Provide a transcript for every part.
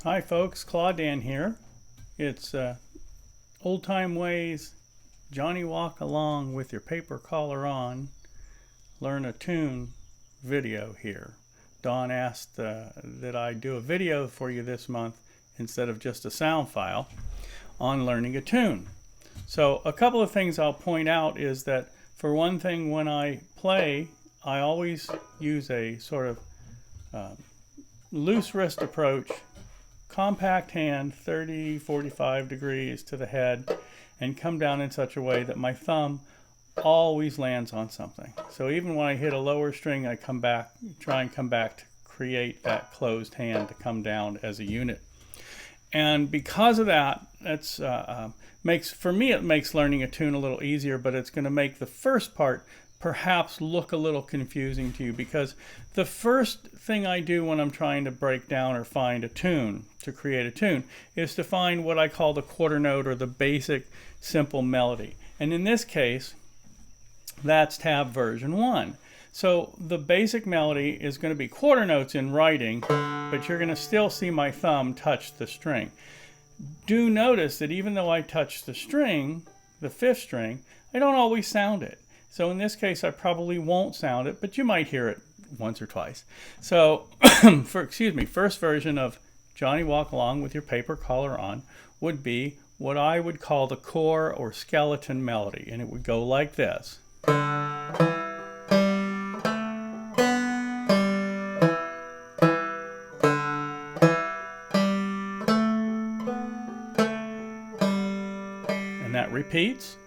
Hi folks, Claudan here. It's Old Time Ways, Johnny Walk Along with your paper collar on, learn a tune video here. Dawn asked that I do a video for you this month instead of just a sound file on learning a tune. So a couple of things I'll point out is that for one thing, when I play, I always use a sort of loose wrist approach, compact hand, 30, 45 degrees to the head, and come down in such a way that my thumb always lands on something. So even when I hit a lower string, I try and come back to create that closed hand to come down as a unit. And because of that, for me it makes learning a tune a little easier, but it's going to make the first part perhaps look a little confusing to you, because the first thing I do when I'm trying to break down or find a tune, to create a tune, is to find what I call the quarter note, or the basic simple melody. And in this case, that's tab version 1. So the basic melody is going to be quarter notes in writing, but you're going to still see my thumb touch the string. Do notice that even though I touch the string, the 5th string, I don't always sound it. So in this case, I probably won't sound it, but you might hear it once or twice. So, first version of Johnny Walk Along with your paper collar on would be what I would call the core or skeleton melody, and it would go like this. And that repeats.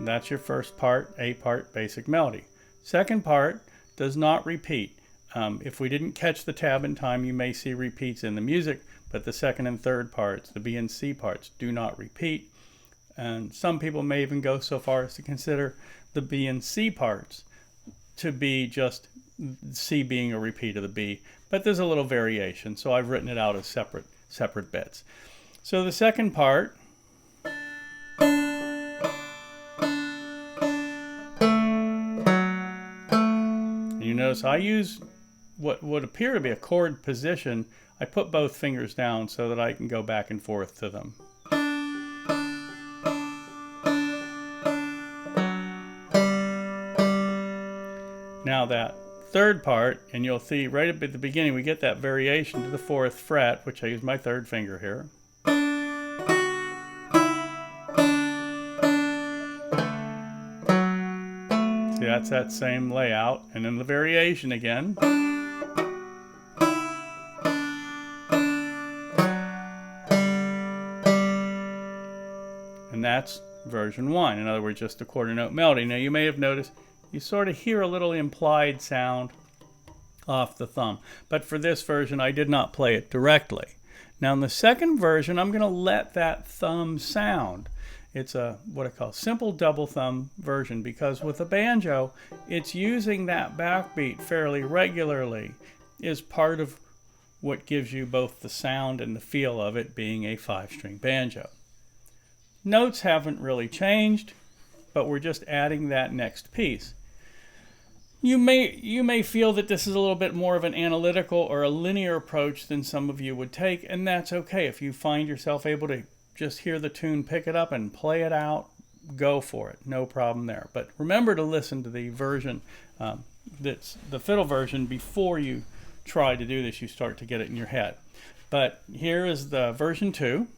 That's your first part, A part, basic melody. Second part does not repeat. If we didn't catch the tab in time, you may see repeats in the music, but the second and third parts, the B and C parts, do not repeat. And some people may even go so far as to consider the B and C parts to be just C being a repeat of the B, but there's a little variation, so I've written it out as separate bits. So the second part, you notice I use what would appear to be a chord position. I put both fingers down so that I can go back and forth to them. Now that third part, and you'll see right up at the beginning we get that variation to the 4th fret, which I use my 3rd finger here. See, that's that same layout, and then the variation again. And that's version 1, in other words, just a quarter note melody. Now you may have noticed you sort of hear a little implied sound off the thumb, but for this version I did not play it directly. Now in the second version, I'm going to let that thumb sound. It's what I call simple double thumb version, because with the banjo, it's using that backbeat fairly regularly is part of what gives you both the sound and the feel of it being a 5-string banjo. Notes haven't really changed, but we're just adding that next piece. You may feel that this is a little bit more of an analytical or a linear approach than some of you would take, and that's okay. If you find yourself able to just hear the tune, pick it up and play it out, go for it. No problem there. But remember to listen to the version, that's the fiddle version, before you try to do this. You start to get it in your head. But here is the version 2,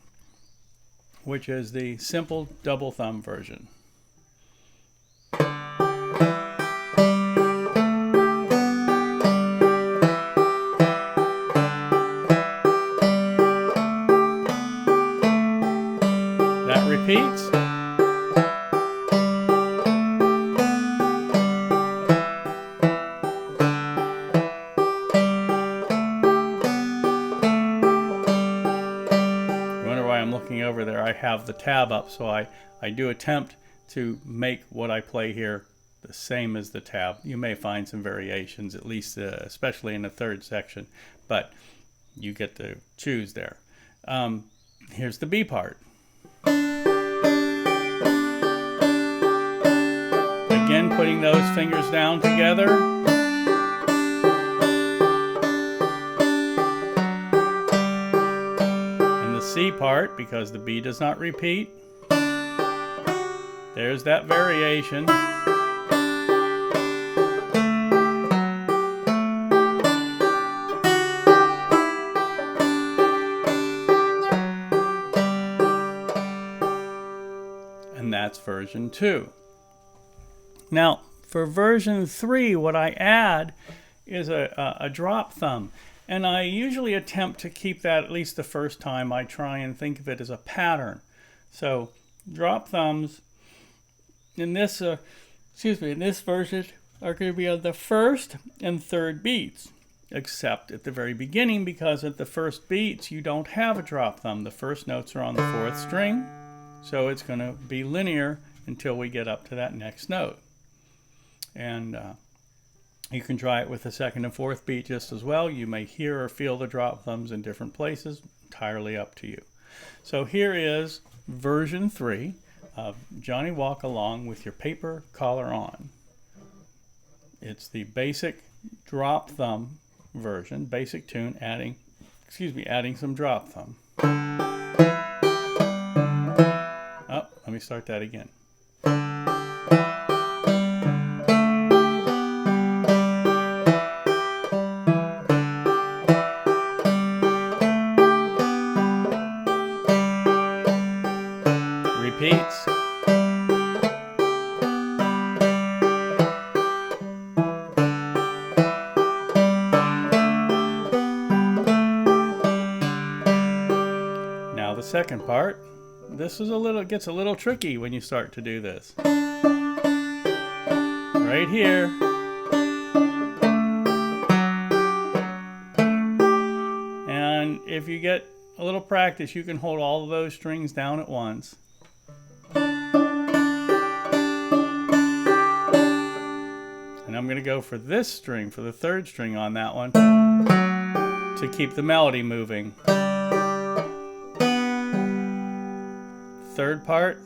which is the simple double thumb version. That repeats. You wonder why I'm looking over there. I have the tab up, so I do attempt to make what I play here the same as the tab. You may find some variations, at least especially in the third section, but you get to choose there. Here's the B part. Again, putting those fingers down together. And the C part, because the B does not repeat. There's that variation. And that's version 2. Now, for version 3, what I add is a drop thumb. And I usually attempt to keep that, at least the first time. I try and think of it as a pattern. So, drop thumbs in this, in this version are going to be on the first and third beats, except at the very beginning, because at the first beats you don't have a drop thumb. The first notes are on the 4th string, so it's going to be linear until we get up to that next note. And you can try it with the 2nd and 4th beat just as well. You may hear or feel the drop thumbs in different places, entirely up to you. So here is version 3 of Johnny Walk Along with Your Paper Collar On. It's the basic drop thumb version, basic tune, adding some drop thumb. Oh, let me start that again. Repeats. Now the second part. This is gets a little tricky when you start to do this. Right here. And if you get a little practice, you can hold all of those strings down at once. And I'm going to go for this string, for the 3rd string on that one, to keep the melody moving. 3rd part.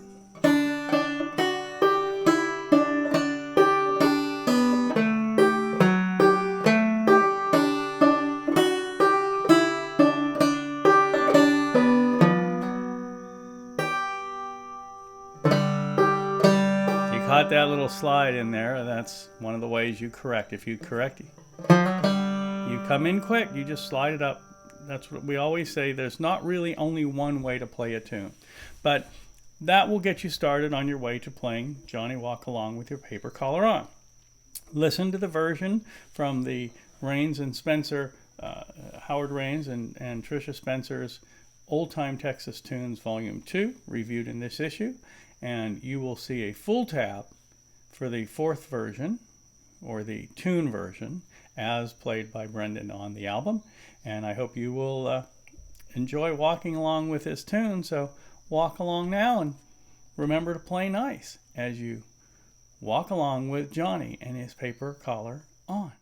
Caught that little slide in there. That's one of the ways you correct. If you correct it, you come in quick, you just slide it up. That's what we always say. There's not really only one way to play a tune, but that will get you started on your way to playing Johnny Walk Along with Your Paper Collar On. Listen to the version from the Rains and Spencer, Howard Rains and Tricia Spencer's Old Time Texas Tunes Volume 2, reviewed in this issue. And you will see a full tab for the 4th version, or the tune version, as played by Brendan on the album. And I hope you will enjoy walking along with this tune. So walk along now, and remember to play nice as you walk along with Johnny and his paper collar on.